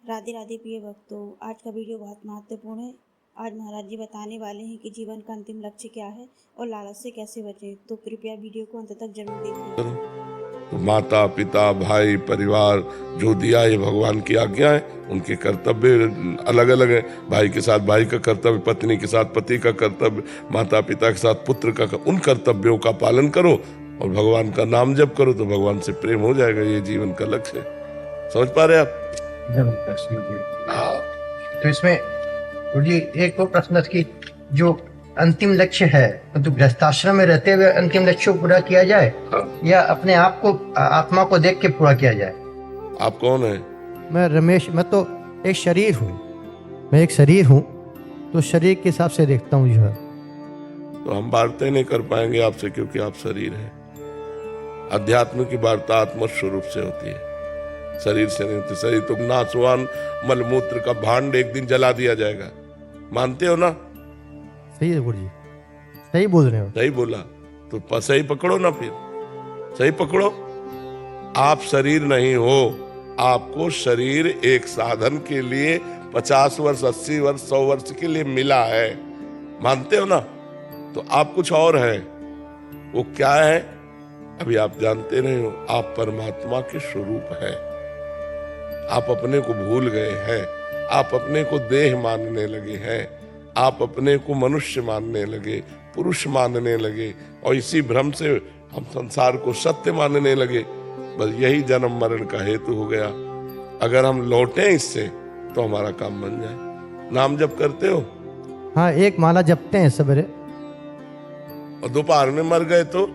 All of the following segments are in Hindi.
राधे राधे प्रिय भक्तों, आज का वीडियो बहुत महत्वपूर्ण है। आज महाराज जी बताने वाले हैं कि जीवन का अंतिम लक्ष्य क्या है और लालच से कैसे बचें। तो कृपया वीडियो को अंत तक जरूर देखिए। तो माता पिता भाई परिवार जो दिया ये भगवान की आज्ञा है, उनके कर्तव्य अलग अलग है। भाई के साथ भाई का कर्तव्य, पत्नी के साथ पति का कर्तव्य, माता पिता के साथ पुत्र का उन कर्तव्यों का पालन करो और भगवान का नाम जप करो तो भगवान से प्रेम हो जाएगा। ये जीवन का लक्ष्य है। समझ पा रहे आप? तो इसमें जी एक और प्रश्न कि जो अंतिम लक्ष्य है तो गृहस्थाश्रम में रहते हुए अंतिम लक्ष्य को पूरा किया जाए या अपने आप को आत्मा को देख के पूरा किया जाए? आप कौन है? मैं रमेश। मैं तो एक शरीर हूँ, मैं एक शरीर हूँ, तो शरीर के हिसाब से देखता हूँ जो है। तो हम वार्ता नहीं कर पाएंगे आपसे क्योंकि आप शरीर हैं। अध्यात्म की वार्ता आत्म स्वरूप से होती है, शरीर से नहीं होती। शरीर तो नासवान मलमूत्र का भांड एक दिन जला दिया जाएगा, मानते हो ना? सही है गुरु जी, सही बोल रहे हो। सही बोला तो सही पकड़ो ना, फिर सही पकड़ो। आप शरीर नहीं हो, आपको शरीर एक साधन के लिए 50 वर्ष 80 वर्ष 100 वर्ष के लिए मिला है, मानते हो ना? तो आप कुछ और है। वो क्या है अभी आप जानते नहीं हो। आप परमात्मा के स्वरूप है। आप अपने को भूल गए हैं, आप अपने को देह मानने लगे हैं, आप अपने को मनुष्य मानने लगे, पुरुष मानने लगे और इसी भ्रम से हम संसार को सत्य मानने लगे। बस यही जन्म मरण का हेतु हो गया। अगर हम लौटें इससे तो हमारा काम बन जाए। नाम जप करते हो? हाँ, एक माला जपते हैं सवेरे। और दोपहर में मर गए तो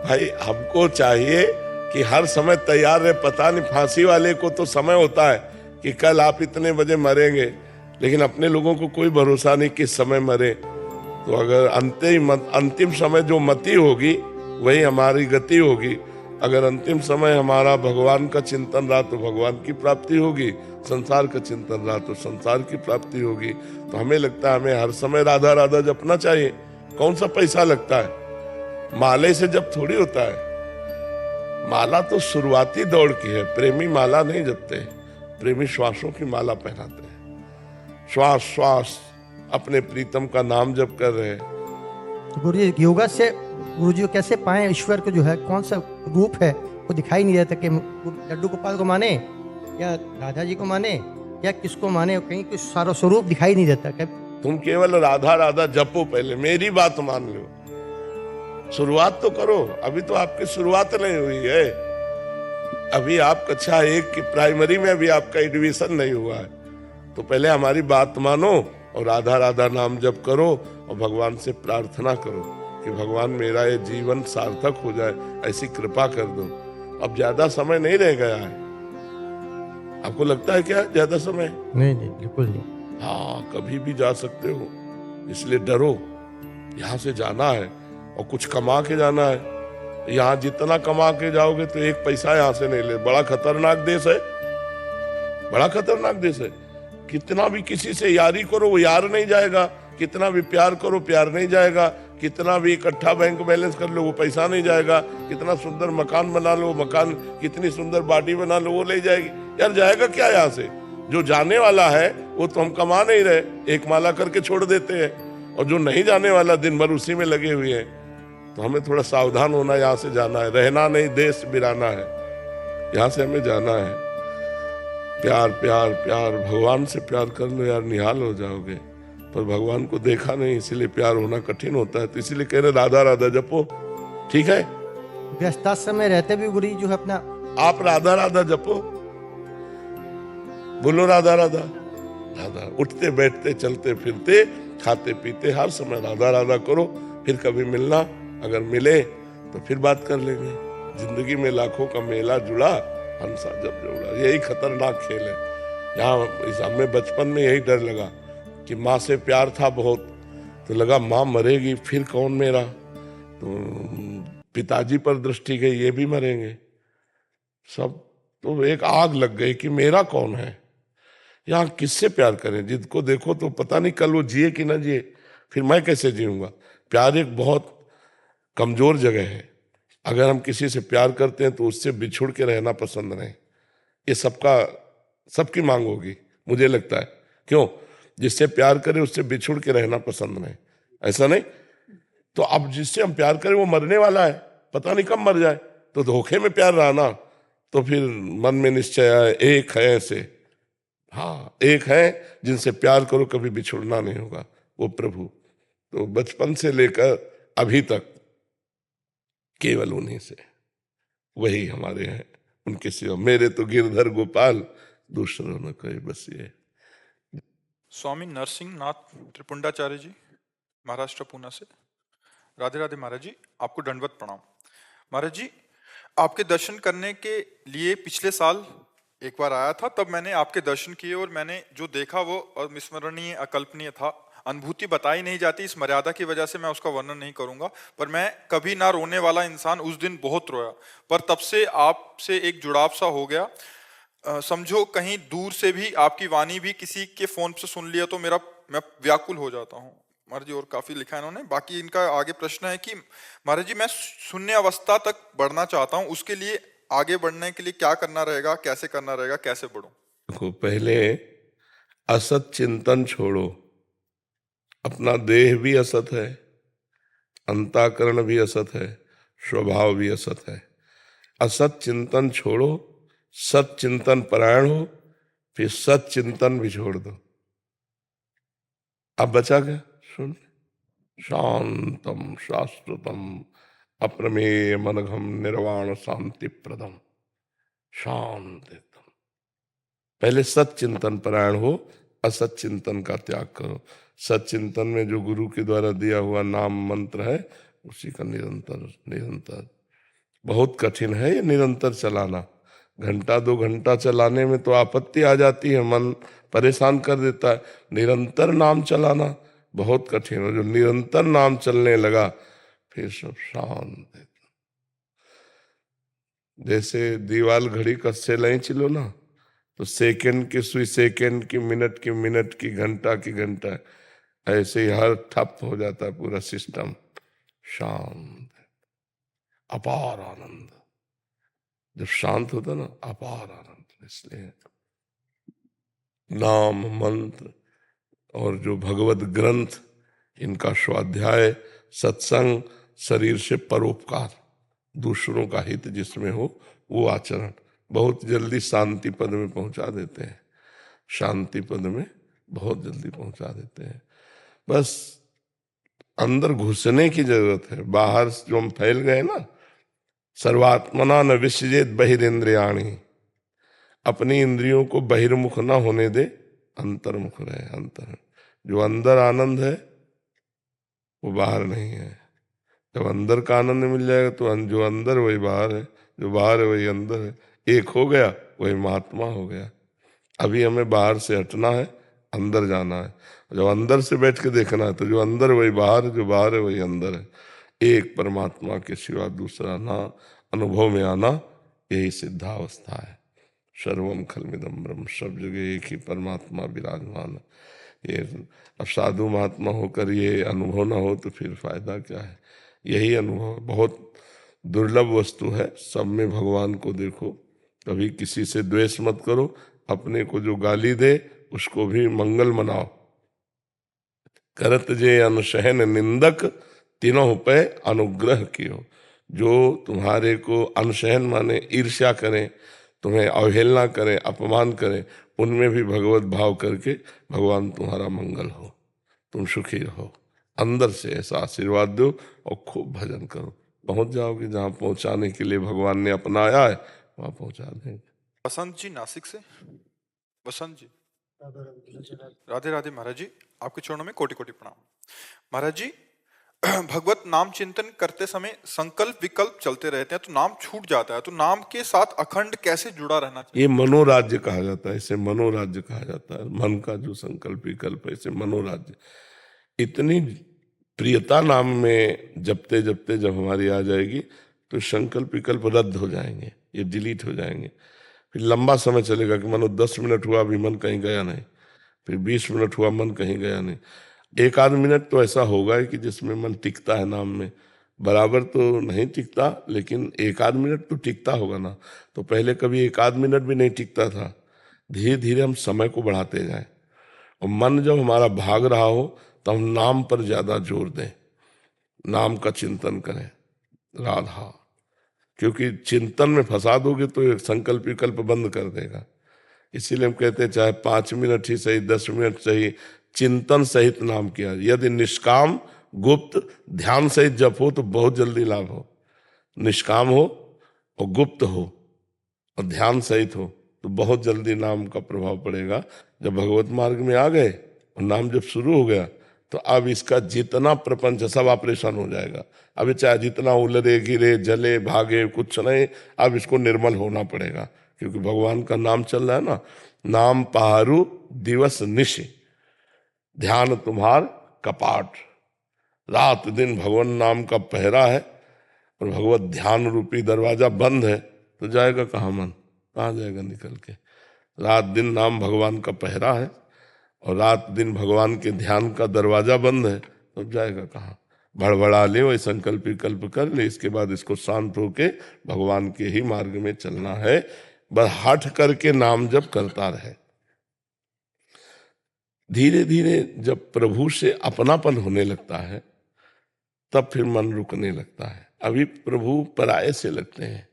भाई हमको चाहिए कि हर समय तैयार रहे। पता नहीं, फांसी वाले को तो समय होता है कि कल आप इतने बजे मरेंगे, लेकिन अपने लोगों को कोई भरोसा नहीं किस समय मरे। तो अगर अंतिम समय जो मति होगी वही हमारी गति होगी। अगर अंतिम समय हमारा भगवान का चिंतन रहा तो भगवान की प्राप्ति होगी, संसार का चिंतन रहा तो संसार की प्राप्ति होगी। तो हमें लगता है हमें हर समय राधा राधा जपना चाहिए। कौन सा पैसा लगता है? माले से जब थोड़ी होता है। माला तो शुरुआती दौड़ की है। प्रेमी माला नहीं जपते, प्रेमी श्वासों की माला पहनाते हैं। श्वास श्वास अपने प्रीतम का नाम जप कर रहे हैं। गुरु जी, योगा से गुरु जी कैसे पाए ईश्वर को? जो है कौन सा रूप है वो दिखाई नहीं देता कि लड्डू गोपाल को माने या राधा जी को माने या किसको माने, कहीं कुछ सारा स्वरूप दिखाई नहीं देता। तुम केवल राधा राधा जपो, पहले मेरी बात मान लो, शुरुआत तो करो। अभी तो आपकी शुरुआत नहीं हुई है। अभी आप कक्षा 1 की प्राइमरी में अभी आपका एडमिशन नहीं हुआ है। तो पहले हमारी बात मानो और राधा राधा नाम जप करो और भगवान से प्रार्थना करो कि भगवान मेरा ये जीवन सार्थक हो जाए, ऐसी कृपा कर दो। अब ज्यादा समय नहीं रह गया है। आपको लगता है क्या ज्यादा समय? नहीं नहीं, बिल्कुल नहीं। हाँ, कभी भी जा सकते हो, इसलिए डरो। यहाँ से जाना है और कुछ कमा के जाना है। यहाँ जितना कमा के जाओगे तो एक पैसा यहाँ से नहीं ले। बड़ा खतरनाक देश है, बड़ा खतरनाक देश है। कितना भी किसी से यारी करो वो यार नहीं जाएगा, कितना भी प्यार करो प्यार नहीं जाएगा, कितना भी इकट्ठा बैंक बैलेंस कर लो वो पैसा नहीं जाएगा, कितना सुंदर मकान बना लो मकान, कितनी सुंदर बॉडी बना लो वो ले जाएगी। यार जाएगा क्या यहाँ से? जो जाने वाला है वो तो हम कमा नहीं रहे, एक माला करके छोड़ देते हैं, और जो नहीं जाने वाला दिन भर उसी में लगे हुए हैं। तो हमें थोड़ा सावधान होना, यहाँ से जाना है, रहना नहीं, देश बिराना है। यहाँ से हमें जाना है। प्यार प्यार प्यार, भगवान से प्यार कर लो यार, निहाल हो जाओगे। पर भगवान को देखा नहीं, इसीलिए प्यार होना कठिन होता है। तो इसीलिए कह रहे राधा राधा जपो, ठीक है? गृहस्थाश्रम में रहते भी गुरु जी जो है अपना आप राधा राधा जपो, बोलो राधा राधा राधा। उठते बैठते चलते फिरते खाते पीते हर समय राधा राधा करो। फिर कभी मिलना, अगर मिले तो फिर बात कर लेंगे। जिंदगी में लाखों का मेला जुड़ा, हंसा जब जोड़ा। यही खतरनाक खेल है। यहाँ हमें बचपन में यही डर लगा कि माँ से प्यार था बहुत, तो लगा माँ मरेगी फिर कौन मेरा। तो पिताजी पर दृष्टि गई, ये भी मरेंगे सब। तो एक आग लग गई कि मेरा कौन है, यहाँ किससे प्यार करें? जिसको देखो तो पता नहीं कल वो जिए कि ना जिए, फिर मैं कैसे जीऊंगा? प्यार एक बहुत कमजोर जगह है। अगर हम किसी से प्यार करते हैं तो उससे बिछुड़ के रहना पसंद नहीं। ये सबकी मांग होगी, मुझे लगता है। क्यों? जिससे प्यार करे उससे बिछुड़ के रहना पसंद नहीं, ऐसा नहीं? तो अब जिससे हम प्यार करें वो मरने वाला है, पता नहीं कब मर जाए, तो धोखे में प्यार रहा ना। तो फिर मन में निश्चय आए, एक है ऐसे, हाँ एक है जिनसे प्यार करो कभी बिछुड़ना नहीं होगा, वो प्रभु। तो बचपन से लेकर अभी तक केवल उन्हीं से, वही हमारे हैं, उनके सिवा मेरे तो गिरधर गोपाल, दूसरों ने कोई, बस ये। स्वामी नरसिंह नाथ त्रिपुंडाचार्य जी, महाराष्ट्र पूना से। राधे राधे महाराज जी, आपको दंडवत प्रणाम। महाराज जी, आपके दर्शन करने के लिए पिछले साल एक बार आया था, तब मैंने आपके दर्शन किए और मैंने जो देखा वो अविस्मरणीय, अकल्पनीय था। अनुभूति बताई नहीं जाती, इस मर्यादा की वजह से मैं उसका वर्णन नहीं करूंगा, पर मैं कभी ना रोने वाला इंसान उस दिन बहुत रोया, पर तब से आपसे एक जुड़ाव सा हो गया। समझो कहीं दूर से भी आपकी वाणी भी किसी के फोन से सुन लिया तो मैं व्याकुल हो जाता हूँ महाराज जी। और काफी लिखा है इन्होंने। बाकी इनका आगे प्रश्न है कि महाराज जी, मैं शून्य अवस्था तक बढ़ना चाहता हूँ, उसके लिए आगे बढ़ने के लिए क्या करना रहेगा, कैसे करना रहेगा, कैसे बढ़ूं? देखो, पहले असत चिंतन छोड़ो। अपना देह भी असत है, अंतःकरण भी असत है, स्वभाव भी असत है। असत चिंतन छोड़ो, सत चिंतन परायण हो, फिर सत चिंतन भी छोड़ दो। अब बचा क्या? सुन, शांतम शाश्वतम अप्रमेय मनघम निर्वाण शांति प्रदम, शांत एकदम। पहले सत चिंतन परायण हो, असत चिंतन का त्याग करो। सत चिंतन में जो गुरु के द्वारा दिया हुआ नाम मंत्र है, उसी का निरंतर बहुत कठिन है ये निरंतर चलाना। घंटा 2 घंटा चलाने में तो आपत्ति आ जाती है, मन परेशान कर देता है। निरंतर नाम चलाना बहुत कठिन है। जो निरंतर नाम चलने लगा फिर सब शांत। जैसे दीवाल घड़ी कस्से लाई चिलो ना, तो सेकंड की सुई सेकंड की, मिनट की, घंटा की घंटा, ऐसे ही हर ठप हो जाता है पूरा सिस्टम। शांत, अपार आनंद। जब शांत होता ना, अपार आनंद। इसलिए नाम मंत्र और जो भगवत ग्रंथ, इनका स्वाध्याय, सत्संग, शरीर से परोपकार, दूसरों का हित जिसमें हो वो आचरण बहुत जल्दी शांति पद में पहुंचा देते हैं। शांति पद में बहुत जल्दी पहुंचा देते हैं। बस अंदर घुसने की जरूरत है। बाहर जो हम फैल गए ना, सर्वात्मना न विसृजेत बहिरेंद्रियाणि, अपनी इंद्रियों को बहिर्मुख ना होने दे, अंतर्मुख रहे। अंतर जो अंदर आनंद है वो बाहर नहीं है। जब अंदर का आनंद मिल जाएगा तो जो अंदर वही बाहर है, जो बाहर है वही अंदर है। एक हो गया वही महात्मा हो गया। अभी हमें बाहर से हटना है, अंदर जाना है। जब अंदर से बैठ के देखना है तो जो अंदर वही बाहर है, जो बाहर है वही अंदर है। एक परमात्मा के सिवा दूसरा ना अनुभव में आना, यही सिद्धावस्था है। सर्वम खलमिदम ब्रह्म, सब जगह एक ही परमात्मा विराजमान है। ये अब साधु महात्मा होकर ये अनुभव ना हो तो फिर फायदा क्या है? यही अनुभव बहुत दुर्लभ वस्तु है। सब में भगवान को देखो। कभी किसी से द्वेष मत करो। अपने को जो गाली दे उसको भी मंगल मनाओ। करत जे अनुशहन निंदक, तीनों पे अनुग्रह कियो। जो तुम्हारे को अनुशहन माने ईर्ष्या करें, तुम्हें अवहेलना करें, अपमान करें, उनमें भी भगवत भाव करके भगवान तुम्हारा मंगल हो, तुम सुखी रहो। अंदर से ऐसा आशीर्वाद दो और खूब भजन करो। पहुंच जाओगे जहां पहुंचाने के लिए भगवान ने अपनाया है, वहां पहुंचा देंगे। बसंत जी नासिक से। बसंत जी, राधे राधे महाराज जी, आपके चरणों में कोटि कोटि प्रणाम। महाराज जी, भगवत नाम चिंतन करते समय संकल्प विकल्प चलते रहते हैं तो नाम छूट जाता है, तो नाम के साथ अखंड कैसे जुड़ा रहना चाहिए? ये मनोराज्य कहा जाता है। इसे मनोराज्य कहा जाता है। मन का जो संकल्प विकल्प है, इसे मनोराज्य। इतनी प्रियता नाम में जपते जपते जब हमारी आ जाएगी तो संकल्प विकल्प रद्द हो जाएंगे, ये डिलीट हो जाएंगे। फिर लंबा समय चलेगा कि मानो 10 मिनट हुआ अभी मन कहीं गया नहीं, फिर 20 मिनट हुआ मन कहीं गया नहीं। 1 आध मिनट तो ऐसा होगा कि जिसमें मन टिकता है नाम में, बराबर तो नहीं टिकता, लेकिन एक आध मिनट तो टिकता होगा ना। तो पहले कभी एक आध मिनट भी नहीं टिकता था। धीरे धीरे हम समय को बढ़ाते जाएं, और मन जब हमारा भाग रहा हो तो हम नाम पर ज्यादा जोर दें, नाम का चिंतन करें, राधा। क्योंकि चिंतन में फंसा दोगे तो एक संकल्प विकल्प बंद कर देगा। इसीलिए हम कहते हैं चाहे 5 मिनट ही सही, 10 मिनट सही, चिंतन सहित नाम किया। यदि निष्काम गुप्त ध्यान सहित जप हो तो बहुत जल्दी लाभ हो। निष्काम हो और गुप्त हो और ध्यान सहित हो तो बहुत जल्दी नाम का प्रभाव पड़ेगा। जब भगवत मार्ग में आ गए और नाम जब शुरू हो गया तो अब इसका जितना प्रपंच है सब ऑपरेशन हो जाएगा। अब ये चाहे जितना उलरे गिरे जले भागे कुछ नहीं, अब इसको निर्मल होना पड़ेगा। क्योंकि भगवान का नाम चल रहा है ना, नाम पहारू दिवस निश, ध्यान तुम्हार कपाट। रात दिन भगवान नाम का पहरा है और भगवत ध्यान रूपी दरवाजा बंद है तो जाएगा कहाँ मन, कहाँ जाएगा निकल के। रात दिन नाम भगवान का पहरा है और रात दिन भगवान के ध्यान का दरवाजा बंद है तो जाएगा कहाँ। भड़बड़ा ले, वही संकल्प विकल्प कर ले, इसके बाद इसको शांत होके भगवान के ही मार्ग में चलना है। बस हट करके नाम जप करता रहे। धीरे धीरे जब प्रभु से अपनापन होने लगता है तब फिर मन रुकने लगता है। अभी प्रभु पराये से लगते हैं,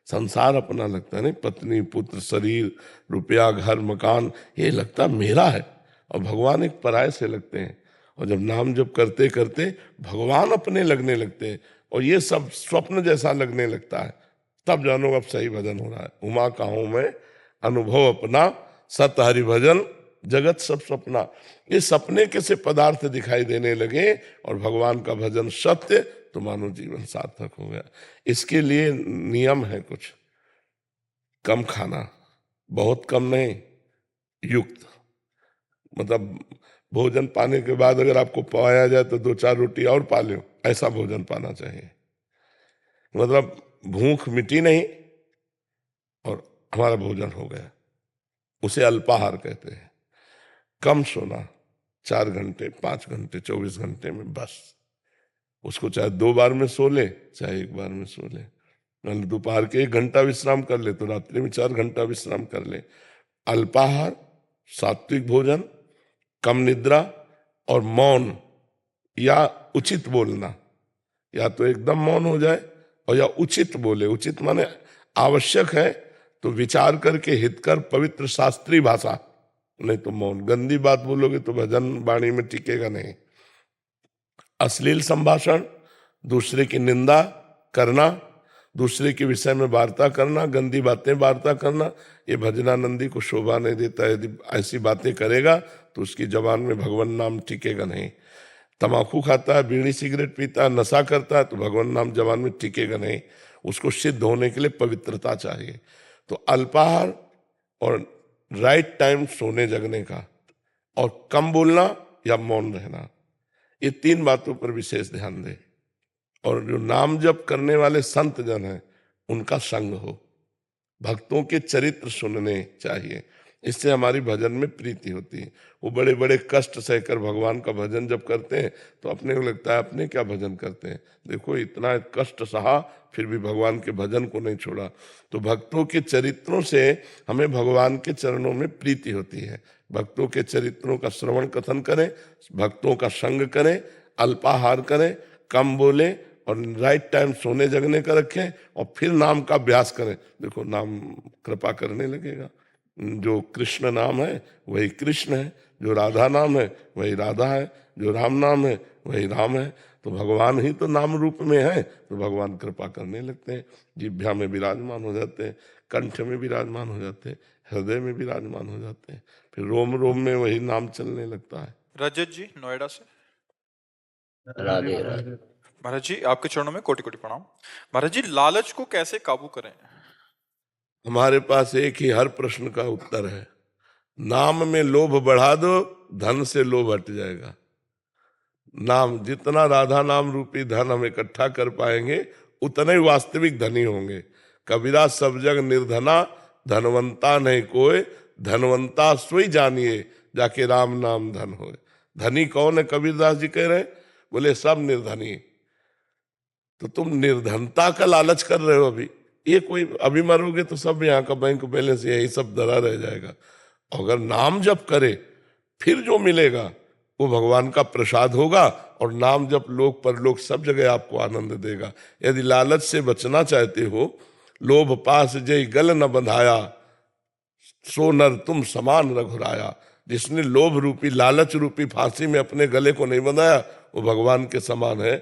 संसार अपना लगता है, नहीं, पत्नी पुत्र शरीर रुपया घर मकान ये लगता मेरा है, और भगवान एक पराये से लगते हैं। और जब नाम जप करते करते भगवान अपने लगने लगते हैं और ये सब स्वप्न जैसा लगने लगता है, तब जानो अब सही भजन हो रहा है। उमा का हूं मैं अनुभव अपना, सत हरि भजन जगत सब सपना। ये सपने कैसे पदार्थ दिखाई देने लगे और भगवान का भजन सत्य, तो मानो जीवन सार्थक हो गया। इसके लिए नियम है कुछ, कम खाना, बहुत कम नहीं, युक्त। मतलब भोजन पाने के बाद अगर आपको पाया जाए तो 2-4 रोटी और पा लो, ऐसा भोजन पाना चाहिए। मतलब भूख मिटी नहीं और हमारा भोजन हो गया, उसे अल्पाहार कहते हैं। कम सोना, 4 घंटे 5 घंटे 24 घंटे में बस। उसको चाहे 2 बार में सो ले चाहे 1 बार में सो ले। दोपहर के 1 घंटा विश्राम कर ले तो रात्रि में 4 घंटा विश्राम कर ले। अल्पाहार, सात्विक भोजन, कम निद्रा और मौन या उचित बोलना। या तो एकदम मौन हो जाए और या उचित बोले। उचित माने आवश्यक है तो विचार करके हितकर पवित्र शास्त्रीय भाषा, नहीं तो मौन। गंदी बात बोलोगे तो भजन वाणी में टिकेगा नहीं। अश्लील संभाषण, दूसरे की निंदा करना, दूसरे के विषय में वार्ता करना, गंदी बातें वार्ता करना, ये भजनानंदी को शोभा नहीं देता। यदि ऐसी बातें करेगा तो उसकी जबान में भगवान नाम टिकेगा नहीं। तमाकू खाता है, बीड़ी सिगरेट पीता है, नशा करता है तो भगवान नाम जबान में टिकेगा नहीं। उसको सिद्ध होने के लिए पवित्रता चाहिए। तो अल्पाहार और राइट टाइम सोने जगने का और कम बोलना या मौन रहना, ये 3 बातों पर विशेष ध्यान दे। और जो नाम जप करने वाले संत जन हैं उनका संग हो, भक्तों के चरित्र सुनने चाहिए, इससे हमारी भजन में प्रीति होती है। वो बड़े बड़े कष्ट सहकर भगवान का भजन जब करते हैं तो अपने को लगता है अपने क्या भजन करते हैं, देखो इतना कष्ट सहा फिर भी भगवान के भजन को नहीं छोड़ा। तो भक्तों के चरित्रों से हमें भगवान के चरणों में प्रीति होती है। भक्तों के चरित्रों का श्रवण कथन करें, भक्तों का संग करें, अल्पाहार करें, कम बोले और राइट टाइम सोने जगने का रखें और फिर नाम का अभ्यास करें। देखो नाम कृपा करने लगेगा। जो कृष्ण नाम है वही कृष्ण है, जो राधा नाम है वही राधा है, जो राम नाम है वही राम है। तो भगवान ही तो नाम रूप में है, तो भगवान कृपा करने लगते हैं, जिह्वा में विराजमान हो जाते हैं, कंठ में विराजमान हो जाते हैं, हृदय में विराजमान हो जाते हैं, फिर रोम रोम में वही नाम चलने लगता है। रजत जी नोएडा से। राधे राधे। महाराज जी आपके चरणों में कोटि कोटि प्रणाम। महाराज जी लालच को कैसे काबू करें? हमारे पास एक ही हर प्रश्न का उत्तर है, नाम में लोभ बढ़ा दो, धन से लोभ हट जाएगा। नाम, जितना राधा नाम रूपी धन हम इकट्ठा कर पाएंगे उतने ही वास्तविक धनी होंगे। कबीरा सब जग निर्धना, धनवंता नहीं कोई, धनवंता सोई जानिए, जाके राम नाम धन होए। धनी कौन है? कबीरदास जी कह रहे हैं, बोले सब निर्धनी। तो तुम निर्धनता का लालच कर रहे हो अभी। ये कोई अभी मरोगे तो सब यहाँ का बैंक बैलेंस यही सब धरा रह जाएगा। अगर नाम जप करे फिर जो मिलेगा वो भगवान का प्रसाद होगा, और नाम जप लोक परलोक सब जगह आपको आनंद देगा। यदि लालच से बचना चाहते हो, लोभ पास जय गल न बंधाया, सो नर तुम समान रघुराया। जिसने लोभ रूपी लालच रूपी फांसी में अपने गले को नहीं बंधाया वो भगवान के समान है।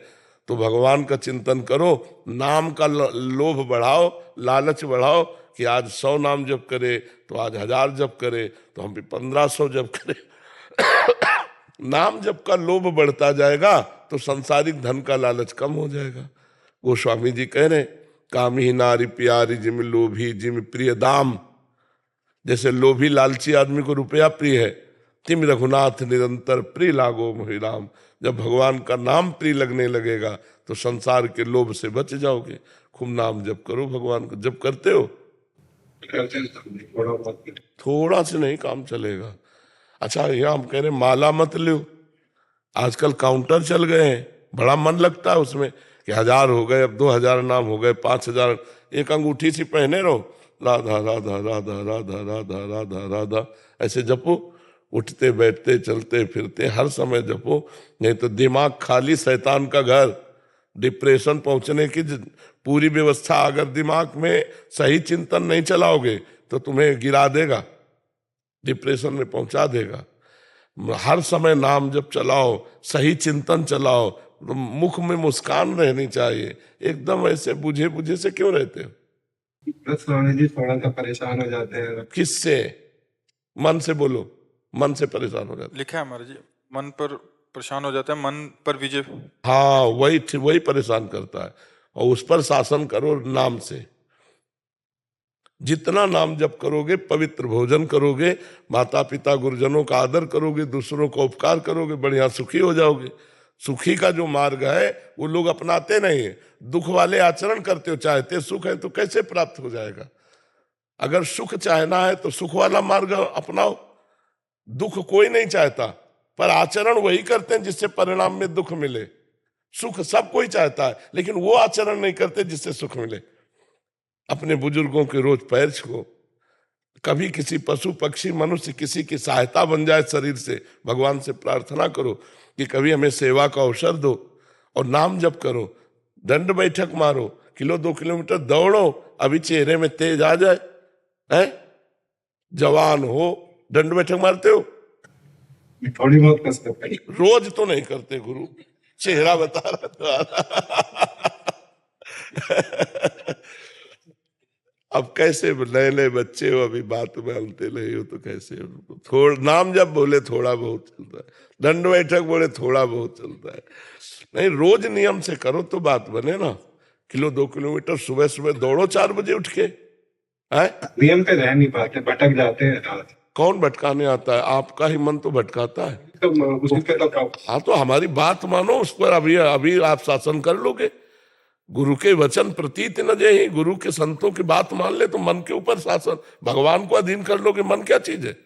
तो भगवान का चिंतन करो, नाम का लोभ बढ़ाओ, लालच बढ़ाओ कि आज 100 नाम जप करे तो आज 1000 जप करे तो हम भी 1500 जप करें। नाम जप का लोभ बढ़ता जाएगा तो सांसारिक धन का लालच कम हो जाएगा। गोस्वामी जी कह रहे, कामी नारी प्यारी जिम लोभी जिम प्रिय दाम। जैसे लोभी लालची आदमी को रुपया प्रिय है, तिम रघुनाथ निरंतर प्रिय लागो मोहि राम। जब भगवान का नाम प्रिय लगने लगेगा तो संसार के लोभ से बच जाओगे। खूब नाम जप करो भगवान को। जप करते हो? थोड़ा से नहीं काम चलेगा। अच्छा, यहाँ हम कह रहे माला मत लो, आजकल काउंटर चल गए हैं, बड़ा मन लगता है उसमें कि 1000 हो गए, अब 2000 नाम हो गए, 5000। एक अंगूठी सी पहने रहो, राधा राधा राधा राधा राधा राधा राधा, ऐसे जपो। उठते बैठते चलते फिरते हर समय जपो, नहीं तो दिमाग खाली शैतान का घर। डिप्रेशन पहुंचने की पूरी व्यवस्था, अगर दिमाग में सही चिंतन नहीं चलाओगे तो तुम्हें गिरा देगा, डिप्रेशन में पहुंचा देगा। हर समय नाम जप चलाओ, सही चिंतन चलाओ, तो मुख में मुस्कान रहनी चाहिए। एकदम ऐसे बुझे बुझे से क्यों रहते हो? बस स्वामी जी थोड़ा सा परेशान हो जाते हैं। किससे? मन से बोलो, मन से परेशान हो जाते। लिखा है महाराज जी, मन पर परेशान हो जाता है, मन पर विजय। हाँ, वही परेशान करता है। और उस पर शासन करो नाम से। जितना नाम जप करोगे, पवित्र भोजन करोगे, माता पिता गुरुजनों का आदर करोगे, दूसरों का उपकार करोगे, बढ़िया सुखी हो जाओगे। सुखी का जो मार्ग है वो लोग अपनाते नहीं है। दुख वाले आचरण करते हो, चाहते सुख है तो कैसे प्राप्त हो जाएगा? अगर सुख चाहना है तो सुख वाला मार्ग अपनाओ। दुख कोई नहीं चाहता, पर आचरण वही करते हैं जिससे परिणाम में दुख मिले। सुख सब कोई चाहता है, लेकिन वो आचरण नहीं करते जिससे सुख मिले। अपने बुजुर्गों के रोज पैर छुओ, कभी किसी पशु पक्षी मनुष्य किसी की सहायता बन जाए शरीर से, भगवान से प्रार्थना करो कि कभी हमें सेवा का अवसर दो। और नाम जप करो, दंड बैठक मारो, 2 किलोमीटर दौड़ो, अभी चेहरे में तेज आ जाए। है जवान हो, दंड बैठक मारते हो? थोड़ी बहुत कस करते हैं। रोज तो नहीं करते गुरु, चेहरा बता रहा था। अब कैसे नए नए बच्चे हो, अभी बात में मानते नहीं हो तो कैसे? थोड़ा नाम जब बोले थोड़ा बहुत चलता है, दंड बैठक बोले थोड़ा बहुत चलता है। नहीं, रोज नियम से करो तो बात बने ना। 2 किलोमीटर सुबह सुबह दौड़ो 4 बजे उठ के। है नियम पे रह नहीं पाते, भटक जाते हैं। कौन भटकाने आता है? आपका ही मन तो भटकाता है। तो उसी पे तो हाँ, तो हमारी बात मानो, उस पर अभी आप शासन कर लोगे। गुरु के वचन प्रतीत न जय, गुरु के संतों की बात मान ले तो मन के ऊपर शासन, भगवान को अधीन कर लोगे। मन क्या चीज है?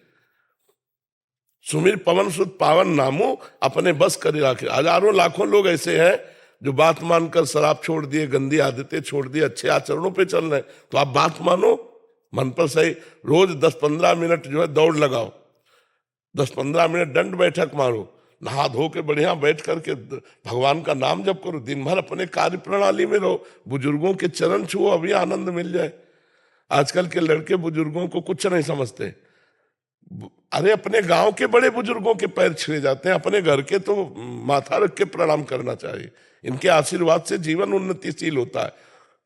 सुमिर पवन सुत पावन नामू, अपने बस कर राखे। हजारों लाखों लोग ऐसे हैं जो बात मानकर शराब छोड़ दिए, गंदी आदतें छोड़ दिए, अच्छे आचरणों पे चल रहे हैं। तो आप बात मानो, मन पर सही। रोज 10-15 मिनट जो है दौड़ लगाओ, 10-15 मिनट दंड बैठक मारो, नहा धो के बढ़िया बैठ करके भगवान का नाम जप करो। दिन भर अपने कार्य प्रणाली में रहो, बुजुर्गों के चरण छुओ, अभी आनंद मिल जाए। आजकल के लड़के बुजुर्गों को कुछ नहीं समझते। अरे अपने गांव के बड़े बुजुर्गों के पैर छुए जाते हैं, अपने घर के तो माथा रख के प्रणाम करना चाहिए। इनके आशीर्वाद से जीवन उन्नतिशील होता है।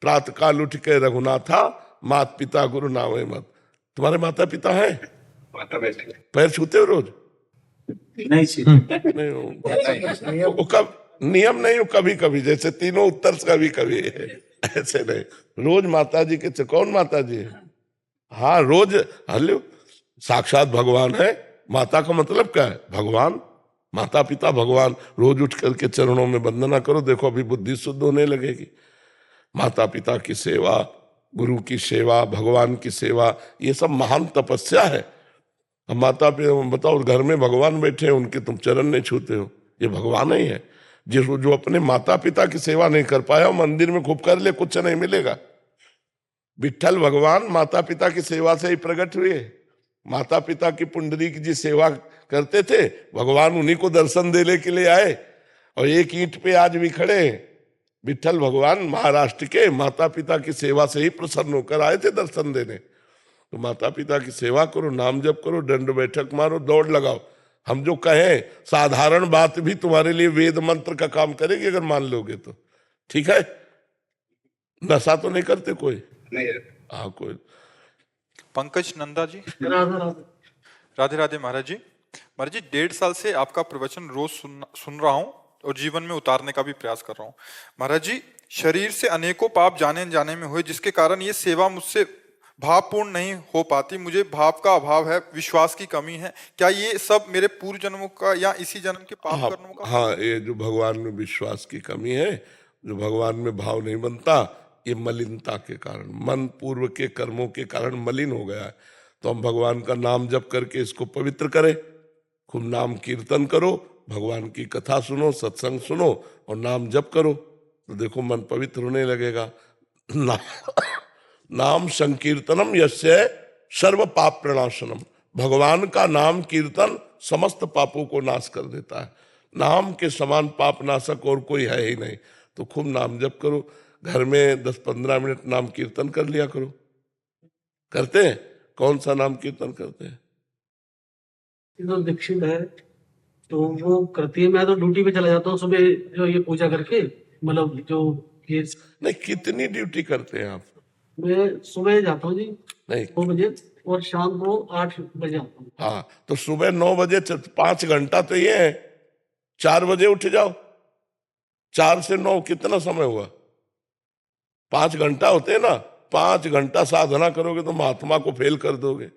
प्रातः काल उठ के रघुनाथा, माता पिता गुरु नावे मत। तुम्हारे माता पिता हैं? माता बैठे पैर छूते हो रोज? नहीं हो, कब नियम नहीं हो, कभी कभी, जैसे तीनों उत्तर कभी कभी है, ऐसे नहीं। रोज माता जी के कौन माता जी है? हाँ, रोज। हेलो, साक्षात भगवान है। माता का मतलब क्या है? भगवान। माता पिता भगवान। रोज उठ करके चरणों में वंदना करो, देखो अभी बुद्धि शुद्ध होने लगेगी। माता पिता की सेवा, गुरु की सेवा, भगवान की सेवा, ये सब महान तपस्या है। अब माता पिता बताओ, घर में भगवान बैठे हैं, उनके तुम चरण नहीं छूते हो, ये भगवान ही है। जो अपने माता पिता की सेवा नहीं कर पाया वो मंदिर में खूब कर ले, कुछ नहीं मिलेगा। विठ्ठल भगवान माता पिता की सेवा से ही प्रकट हुए। माता पिता की पुंडरीक जी सेवा करते थे, भगवान उन्हीं को दर्शन देने के लिए आए और एक ईंट पे आज भी खड़े हैं। विठ्ठल भगवान महाराष्ट्र के माता पिता की सेवा से ही प्रसन्न होकर आए थे दर्शन देने। तो माता पिता की सेवा करो, नाम जप करो, दंड बैठक मारो, दौड़ लगाओ। हम जो कहें साधारण बात भी तुम्हारे लिए वेद मंत्र का काम करेगी अगर मान लोगे तो। ठीक है, नशा तो नहीं करते कोई? नहीं है। हाँ कोई। पंकज नंदा जी। राधे राधे महाराज जी। महाराज जी 1.5 साल से आपका प्रवचन रोज सुन रहा हूँ और जीवन में उतारने का भी प्रयास कर रहा हूँ। महाराज जी, शरीर से अनेकों पाप जाने जाने में हुए, जिसके कारण ये सेवा मुझसे भावपूर्ण नहीं हो पाती। मुझे भाव का अभाव है, विश्वास की कमी है। क्या ये सब मेरे पूर्व जन्मों का या इसी जन्म के पाप कर्मों का? हाँ, ये जो भगवान में विश्वास की कमी है, जो भगवान में भाव नहीं बनता, ये मलिनता के कारण, मन पूर्व के कर्मों के कारण मलिन हो गया है। तो हम भगवान का नाम जप करके इसको पवित्र करें। खूब नाम कीर्तन करो, भगवान की कथा सुनो, सत्संग सुनो और नाम जप करो, तो देखो मन पवित्र होने लगेगा। नाम संकीर्तनम यस्य सर्व पाप प्रणाशनम। भगवान का नाम कीर्तन समस्त पापों को नाश कर देता है। नाम के समान पाप नाशक और कोई है ही नहीं। तो खूब नाम जप करो, घर में 10-15 मिनट नाम कीर्तन कर लिया करो। करते हैं? कौन सा नाम कीर्तन करते हैं? तो दीक्षित है तो वो करती है। मैं तो ड्यूटी पे चला जाता हूँ सुबह, जो ये पूजा करके, मतलब जो ये नहीं, कितनी ड्यूटी करते हैं आप? मैं सुबह जाता हूँ जी नहीं, 9 बजे और शाम को 8 बजे आता हूँ। हाँ, तो सुबह 9 बजे 5 घंटा तो ये है। 4 बजे उठ जाओ। 4 से 9 कितना समय हुआ? 5 घंटा होते हैं ना। 5 घंटा साधना करोगे तो महात्मा को फेल कर दोगे।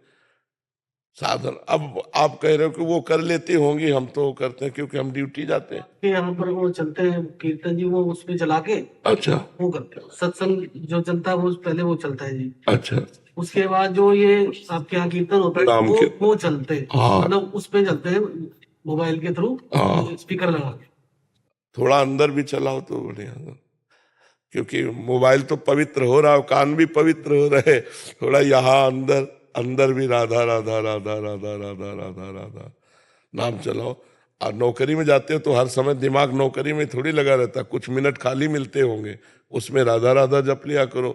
साधन अब आप कह रहे हो कि वो कर लेती होंगी, हम तो करते हैं क्योंकि हम ड्यूटी जाते हैं। यहाँ पर वो चलते हैं कीर्तन जी, वो उस पे चला के अच्छा, वो करते हैं। सत्संग जो चलता है वो पहले वो चलता है जी। अच्छा। उसके बाद जो ये आपके यहाँ कीर्तन होता है नाम कीर्तन। वो चलते हैं, हाँ। मतलब उस पे चलते हैं मोबाइल के थ्रू, हाँ। स्पीकर लगा के। थोड़ा अंदर भी चलाओ तो बढ़िया, क्योंकि मोबाइल तो पवित्र हो रहा है, कान भी पवित्र हो रहे। थोड़ा यहाँ अंदर अंदर भी राधा राधा राधा राधा राधा राधा राधा नाम चलाओ। और नौकरी में जाते हो तो हर समय दिमाग नौकरी में थोड़ी लगा रहता, कुछ मिनट खाली मिलते होंगे, उसमें राधा राधा जप लिया करो।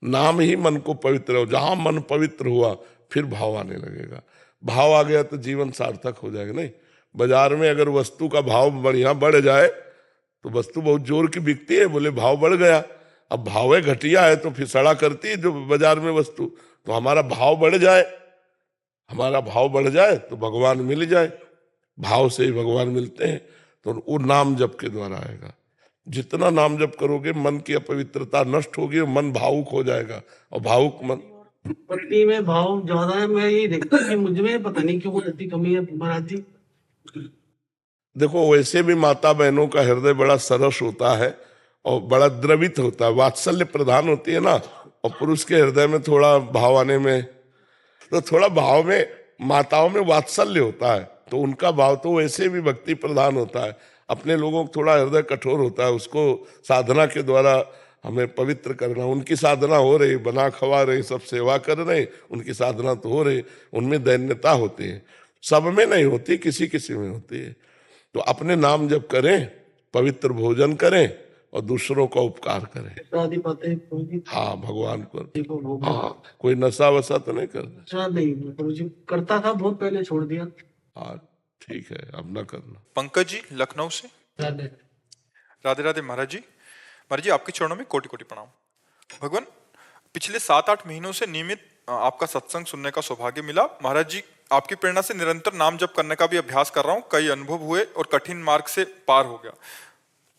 नाम ही मन को पवित्र हो। जहां मन पवित्र हुआ फिर भाव आने लगेगा। भाव आ गया तो जीवन सार्थक हो जाएगा। नहीं, बाजार में अगर वस्तु का भाव बढ़िया बढ़ जाए तो वस्तु बहुत जोर की बिकती है, बोले भाव बढ़ गया। अब भाव है घटिया है तो फिर सड़ा करती है जो बाजार में वस्तु। तो हमारा भाव बढ़ जाए, हमारा भाव बढ़ जाए तो भगवान मिल जाए। भाव से ही भगवान मिलते हैं। तो वो नाम जप के द्वारा आएगा। जितना नाम जप करोगे मन की अपवित्रता नष्ट होगी और मन भावुक हो जाएगा। और भावुक मन, पत्नी में भाव ज्यादा है। मैं यही देखता हूँ कि मुझ में पता नहीं क्यों इतनी कमी है महाराज जी। देखो वैसे भी माता बहनों का हृदय बड़ा सरस होता है और बड़ा द्रवित होता है, वात्सल्य प्रधान होती है ना। और पुरुष के हृदय में थोड़ा भाव आने में, तो थोड़ा भाव में माताओं में वात्सल्य होता है, तो उनका भाव तो वैसे भी भक्ति प्रधान होता है। अपने लोगों को थोड़ा हृदय कठोर होता है, उसको साधना के द्वारा हमें पवित्र करना। उनकी साधना हो रही, बना खवा रही, सब सेवा कर रहे, उनकी साधना तो हो रही, उनमें दैन्यता होती है। सब में नहीं होती, किसी किसी में होती है। तो अपने नाम जप करें, पवित्र भोजन करें और दूसरों का उपकार करें। आदि बातें कोई हाँ, भगवान को। को हाँ, कोई नशा वशा तो नहीं करना। अच्छा नहीं, गुरु जी करता था, बहुत पहले छोड़ दिया। हाँ ठीक है, अब ना करना। पंकज जी लखनऊ से। राधे राधे महाराज जी। महाराज जी आपके चरणों में कोटि कोटि प्रणाम। भगवान, पिछले 7-8 महीनों से नियमित आपका सत्संग सुनने का सौभाग्य मिला। महाराज जी आपकी प्रेरणा से निरंतर नाम जप करने का भी अभ्यास कर रहा हूँ। कई अनुभव हुए और कठिन मार्ग से पार हो गया।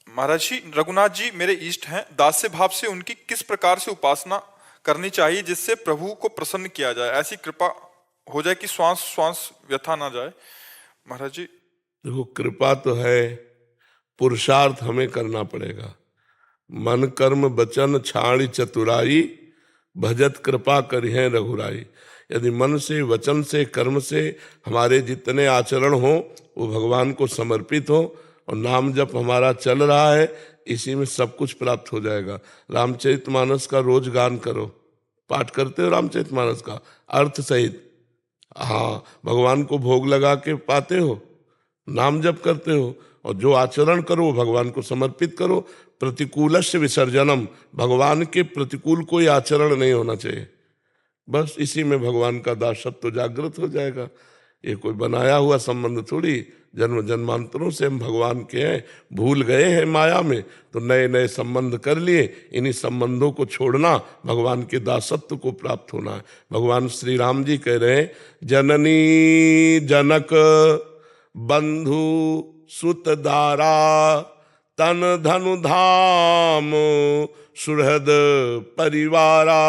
महाराज जी, रघुनाथ जी मेरे इष्ट हैं। दास्य भाव से उनकी किस प्रकार से उपासना करनी चाहिए जिससे प्रभु को प्रसन्न किया जाए? ऐसी कृपा हो जाए कि श्वास श्वास व्यथा ना जाए। महाराज जी देखो, कृपा तो है, पुरुषार्थ हमें करना पड़ेगा। मन कर्म वचन छाड़ी चतुराई, भजत कृपा करिहे रघुराई। यदि मन से, वचन से, कर्म से हमारे जितने आचरण हो वो भगवान को समर्पित हो और नाम जप हमारा चल रहा है, इसी में सब कुछ प्राप्त हो जाएगा। रामचरितमानस का रोज गान करो, पाठ करते हो रामचरितमानस का अर्थ सहित? हाँ, भगवान को भोग लगा के पाते हो, नाम जप करते हो, और जो आचरण करो वो भगवान को समर्पित करो। प्रतिकूलस्य विसर्जनम, भगवान के प्रतिकूल कोई आचरण नहीं होना चाहिए। बस इसी में भगवान का दासत्व जागृत हो जाएगा। ये कोई बनाया हुआ संबंध थोड़ी, जन्म जन्मांतरों से हम भगवान के हैं, भूल गए हैं माया में तो नए नए संबंध कर लिए। इन्हीं संबंधों को छोड़ना भगवान के दासत्व को प्राप्त होना है। भगवान श्री राम जी कह रहे हैं, जननी जनक बंधु सुत दारा तन धनु धाम सुहृद परिवारा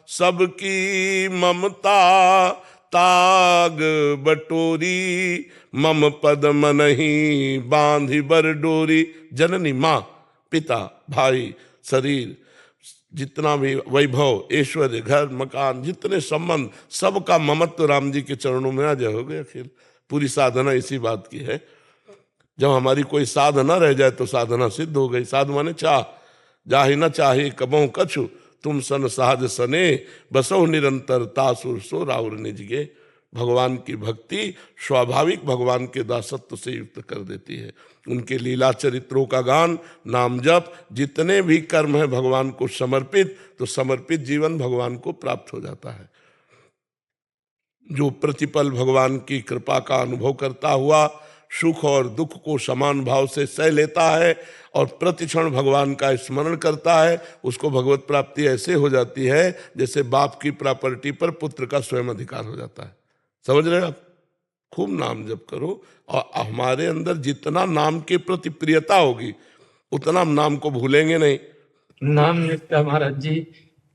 सबकी ममता ताग बटोरी मम पद मनहि बांधि बर डोरी। जननी माँ, पिता, भाई, शरीर, जितना भी वैभव, ऐश्वर्य, घर, मकान, जितने संबंध, सबका ममत्व राम जी के चरणों में आ जाए, हो गया खेल। पूरी साधना इसी बात की है। जब हमारी कोई साधना रह जाए तो साधना सिद्ध हो गई। साध माने चाह, जाहि न चाहे कबहु कछु तुम सन सहज सने बसो निरंतर तासुर सो राउर निजगे। भगवान की भक्ति स्वाभाविक भगवान के दासत्व से युक्त कर देती है। उनके लीला चरित्रों का गान, नाम जप, जितने भी कर्म है भगवान को समर्पित, तो समर्पित जीवन भगवान को प्राप्त हो जाता है। जो प्रतिपल भगवान की कृपा का अनुभव करता हुआ सुख और दुख को समान भाव से सह लेता है और प्रतिक्षण भगवान का स्मरण करता है, उसको भगवत प्राप्ति ऐसे हो जाती है जैसे बाप की प्रॉपर्टी पर पुत्र का स्वयं अधिकार हो जाता है। समझ रहे हैं आप? खूब नाम जप करो, और हमारे अंदर जितना नाम के प्रति प्रियता होगी उतना हम नाम को भूलेंगे नहीं। नाम निष्ठा महाराज जी,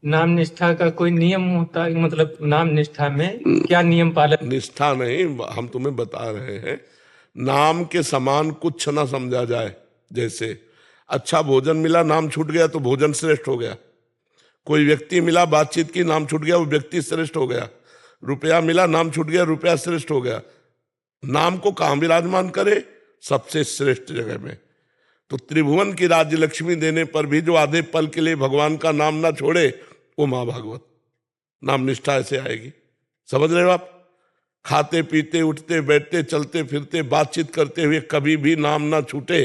नाम निष्ठा का कोई नियम होता है? मतलब नाम निष्ठा में क्या नियम पालन? निष्ठा नहीं, हम तुम्हें बता रहे हैं, नाम के समान कुछ ना समझा जाए। जैसे अच्छा भोजन मिला, नाम छूट गया तो भोजन श्रेष्ठ हो गया। कोई व्यक्ति मिला, बातचीत की, नाम छूट गया, वो व्यक्ति श्रेष्ठ हो गया। रुपया मिला, नाम छूट गया, रुपया श्रेष्ठ हो गया। नाम को कहाँ विराजमान करे? सबसे श्रेष्ठ जगह में। तो त्रिभुवन की राज्य लक्ष्मी देने पर भी जो आधे पल के लिए भगवान का नाम ना छोड़े, वो माँ भागवत। नाम निष्ठा ऐसे आएगी। समझ रहे हो आप? खाते पीते उठते बैठते चलते फिरते बातचीत करते हुए कभी भी नाम ना छूटे।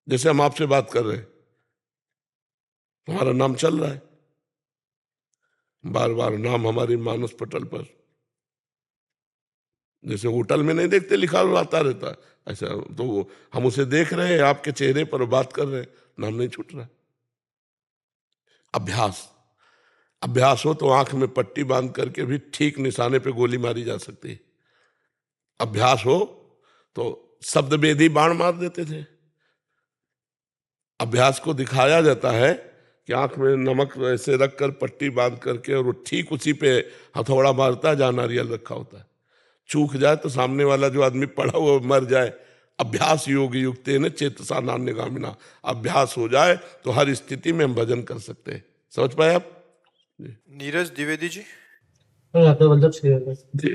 जैसे हम आपसे बात कर रहे हैं, हमारा नाम चल रहा है, बार बार नाम हमारी मानस पटल पर। जैसे होटल में नहीं देखते लिखा हुआ आता रहता है, ऐसा तो हम उसे देख रहे हैं, आपके चेहरे पर बात कर रहे हैं, नाम नहीं छूट रहा। अभ्यास, अभ्यास हो तो आंख में पट्टी बांध करके भी ठीक निशाने पे गोली मारी जा सकती है। अभ्यास हो तो शब्द वेदी बाण मार देते थे। अभ्यास को दिखाया जाता है कि आंख में नमक ऐसे रख कर पट्टी बांध करके, और वो ठीक उसी पे हथौड़ा मारता है जहां नारियल रखा होता है। चूक जाए तो सामने वाला जो आदमी पड़ा हुआ मर जाए। अभ्यास योग युक्तेन चेतसा नान्यगामिना, अभ्यास हो जाए तो हर स्थिति में हम भजन कर सकते हैं। समझ पाए आप? नीरज द्विवेदी जी। राधा वल्लभ श्री हरिवंश जी।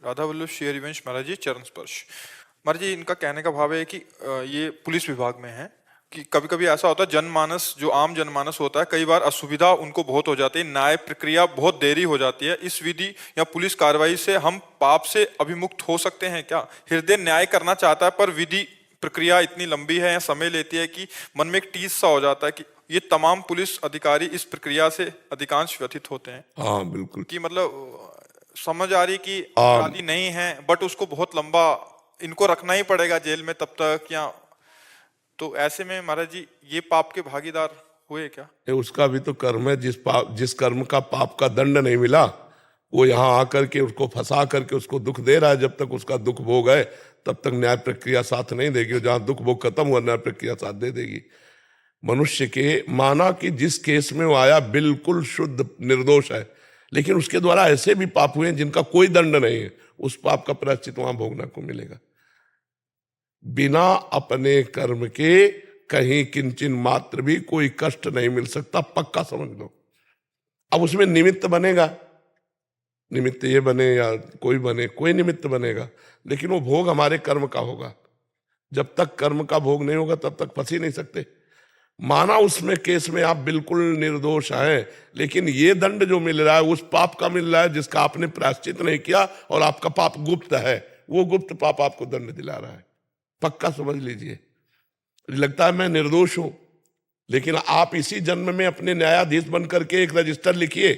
राधा वल्लभ श्री हरिवंश महाराज जी, चरण स्पर्श। महाराज जी, इनका कहने का भाव है कि ये पुलिस विभाग में है कि कभी कभी ऐसा होता है, जनमानस जो आम जनमानस होता है, कई बार असुविधा उनको बहुत हो जाती है, न्याय प्रक्रिया बहुत देरी हो जाती है। इस विधि या पुलिस कार्रवाई से हम पाप से अभिमुक्त हो सकते हैं क्या? हृदय न्याय करना चाहता है पर विधि प्रक्रिया इतनी लंबी है या समय लेती है कि मन में एक टीस सा हो जाता है कि ये तमाम पुलिस अधिकारी इस प्रक्रिया से अधिकांश व्यथित होते हैं। हाँ बिल्कुल, कि मतलब समझ आ रही कि अपराधी नहीं है, बट उसको बहुत लंबा इनको रखना ही पड़ेगा जेल में तब तक, या तो ऐसे में महाराज जी ये पाप के भागीदार हुए क्या? उसका भी तो कर्म है। जिस कर्म का पाप का दंड नहीं मिला, वो यहाँ आकर के उसको फंसा करके उसको दुख दे रहा है। जब तक उसका दुख भोग है तब तक न्याय प्रक्रिया साथ नहीं देगी। जहां दुख भोग खत्म हुआ, न्याय प्रक्रिया साथ दे देगी। मनुष्य के माना कि जिस केस में वो आया बिल्कुल शुद्ध निर्दोष है, लेकिन उसके द्वारा ऐसे भी पाप हुए जिनका कोई दंड नहीं है, उस पाप का प्रायश्चित वहां भोगना को मिलेगा। बिना अपने कर्म के कहीं किंचन मात्र भी कोई कष्ट नहीं मिल सकता, पक्का समझ लो। अब उसमें निमित्त बनेगा, निमित्त ये बने या कोई बने, कोई निमित्त बनेगा, लेकिन वो भोग हमारे कर्म का होगा। जब तक कर्म का भोग नहीं होगा तब तक फंस ही नहीं सकते। माना उसमें केस में आप बिल्कुल निर्दोष हैं, लेकिन ये दंड जो मिल रहा है उस पाप का मिल रहा है जिसका आपने प्रायश्चित नहीं किया, और आपका पाप गुप्त है, वो गुप्त पाप आपको दंड दिला रहा है। पक्का समझ लीजिए। लगता है मैं निर्दोष हूं, लेकिन आप इसी जन्म में अपने न्यायाधीश बन करके एक रजिस्टर लिखिए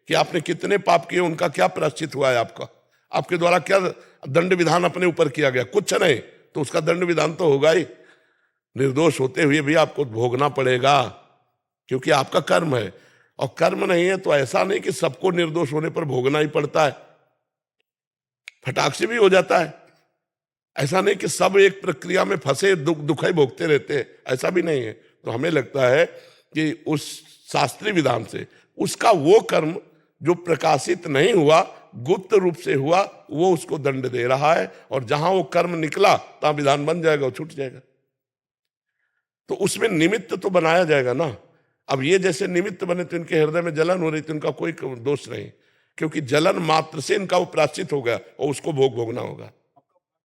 कि आपने कितने पाप किए, उनका क्या प्रायश्चित हुआ है, आपका आपके द्वारा क्या दंड विधान अपने ऊपर किया गया। कुछ नहीं तो उसका दंड विधान तो होगा ही। निर्दोष होते हुए भी आपको भोगना पड़ेगा, क्योंकि आपका कर्म है। और कर्म नहीं है तो ऐसा नहीं कि सबको निर्दोष होने पर भोगना ही पड़ता है, फटाक से भी हो जाता है। ऐसा नहीं कि सब एक प्रक्रिया में फंसे दुखाई भोगते रहते हैं, ऐसा भी नहीं है। तो हमें लगता है कि उस शास्त्रीय विधान से उसका वो कर्म जो प्रकाशित नहीं हुआ, गुप्त रूप से हुआ, वो उसको दंड दे रहा है। और जहां वो कर्म निकला तहां विधान बन जाएगा, वो छूट जाएगा। तो उसमें निमित्त तो बनाया जाएगा ना। अब ये जैसे निमित्त बने तो इनके हृदय में जलन हो रही थी, इनका कोई दोष नहीं, क्योंकि जलन मात्र से इनका वो प्रायश्चित हो गया और उसको भोगना होगा।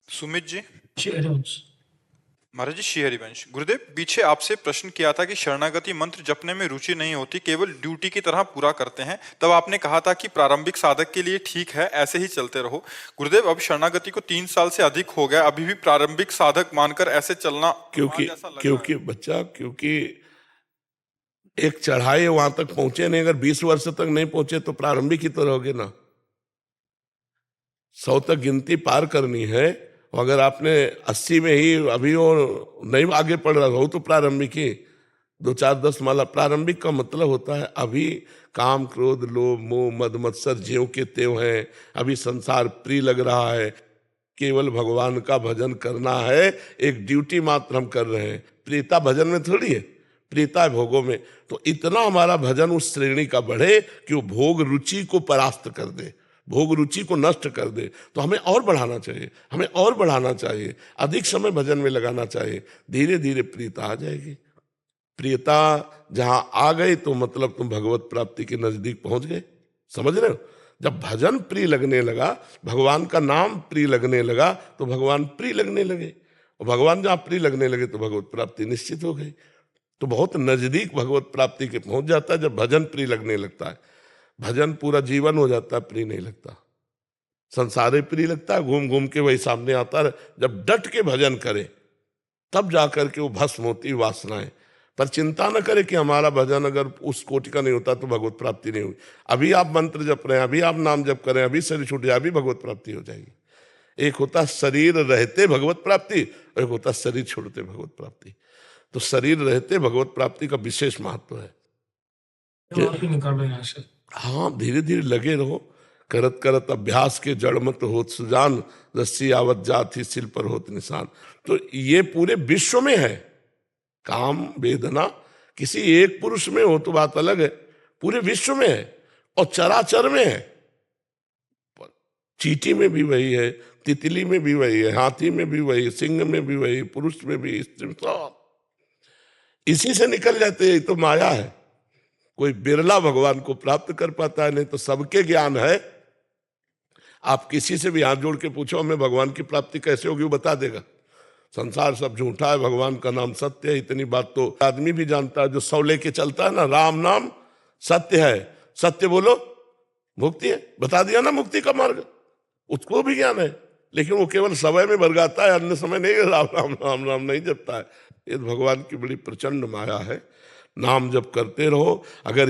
सुमित जी। हरिवंश। महाराज जी, श्री हरिवंश। गुरुदेव, पीछे आपसे प्रश्न किया था कि शरणागति मंत्र जपने में रुचि नहीं होती, केवल ड्यूटी की तरह पूरा करते हैं। तब आपने कहा था कि प्रारंभिक साधक के लिए ठीक है, ऐसे ही चलते रहो। गुरुदेव, अब शरणागति को 3 साल से अधिक हो गया, अभी भी प्रारंभिक साधक मानकर ऐसे चलना क्योंकि एक चढ़ाई वहां तक पहुंचे नहीं। अगर 20 वर्ष तक नहीं पहुंचे तो प्रारंभिक ही तो रहोगे ना। 100 तक गिनती पार करनी है। अगर आपने 80 में ही अभी वो नहीं आगे पढ़ रहा हो तो प्रारंभिक ही 2 4 10 माला। प्रारंभिक का मतलब होता है अभी काम क्रोध लोभ मोह मद मत्सर ज्यों के त्यों हैं, अभी संसार प्रिय लग रहा है, केवल भगवान का भजन करना है, एक ड्यूटी मात्र हम कर रहे हैं। प्रियता भजन में थोड़ी है, प्रियता है भोगों में। तो इतना हमारा भजन उस श्रेणी का बढ़े कि वो भोग रुचि को परास्त कर दे, भोग रुचि को नष्ट कर दे। तो हमें और बढ़ाना चाहिए, हमें और बढ़ाना चाहिए, अधिक समय भजन में लगाना चाहिए। धीरे धीरे प्रियता आ जाएगी। प्रियता जहां आ गई तो मतलब तुम भगवत प्राप्ति के नजदीक पहुंच गए। समझ रहे हो? जब भजन प्रिय लगने लगा, भगवान का नाम प्रिय लगने लगा, तो भगवान प्रिय लगने लगे। और भगवान जहां प्रिय लगने लगे तो भगवत प्राप्ति निश्चित हो गई। तो बहुत नजदीक भगवत प्राप्ति के पहुंच जाता है जब भजन प्रिय लगने लगता है। भजन पूरा जीवन हो जाता है, प्रिय नहीं लगता। संसारे प्रिय लगता है, घूम घूम के वही सामने आता है। जब डट के भजन करे तब जाकर के वो भस्म होती वासनाएं। पर चिंता न करे कि हमारा भजन अगर उस कोटि का नहीं होता तो भगवत प्राप्ति नहीं हुई। अभी आप मंत्र जप रहे हैं, अभी आप नाम जप करें, अभी शरीर छूट जाए, अभी भगवत प्राप्ति हो जाएगी। एक होता शरीर रहते भगवत प्राप्ति, और एक होता शरीर छोड़ते भगवत प्राप्ति। तो शरीर रहते भगवत प्राप्ति का विशेष महत्व है। निकालो यहाँ से। हाँ, धीरे धीरे लगे रहो। करत करत अभ्यास के जड़ मत होत सुजान, रस्सी आवत जाति सिल पर होत निशान। तो ये पूरे विश्व में है। काम वेदना किसी एक पुरुष में हो तो बात अलग है, पूरे विश्व में है और चराचर में है। चींटी में भी वही है, तितली में भी वही है, हाथी में भी वही, सिंह में भी वही, पुरुष में भी, स्त्री में, सब इसी से निकल जाते हैं। तो माया है। कोई बिरला भगवान को प्राप्त कर पाता है, नहीं तो सबके ज्ञान है। आप किसी से भी हाथ जोड़ के पूछो हमें भगवान की प्राप्ति कैसे होगी, वो बता देगा। संसार सब झूठा है, भगवान का नाम सत्य है। इतनी बात तो आदमी भी जानता है जो 100 लेके चलता है ना, राम नाम सत्य है, सत्य बोलो मुक्ति है। बता दिया ना मुक्ति का मार्ग, उसको भी ज्ञान है। लेकिन वो केवल समय में बरगाता है, अन्य समय नहीं राम राम राम राम नहीं जपता है। ये भगवान की बड़ी प्रचंड माया है। नाम जप करते रहो। अगर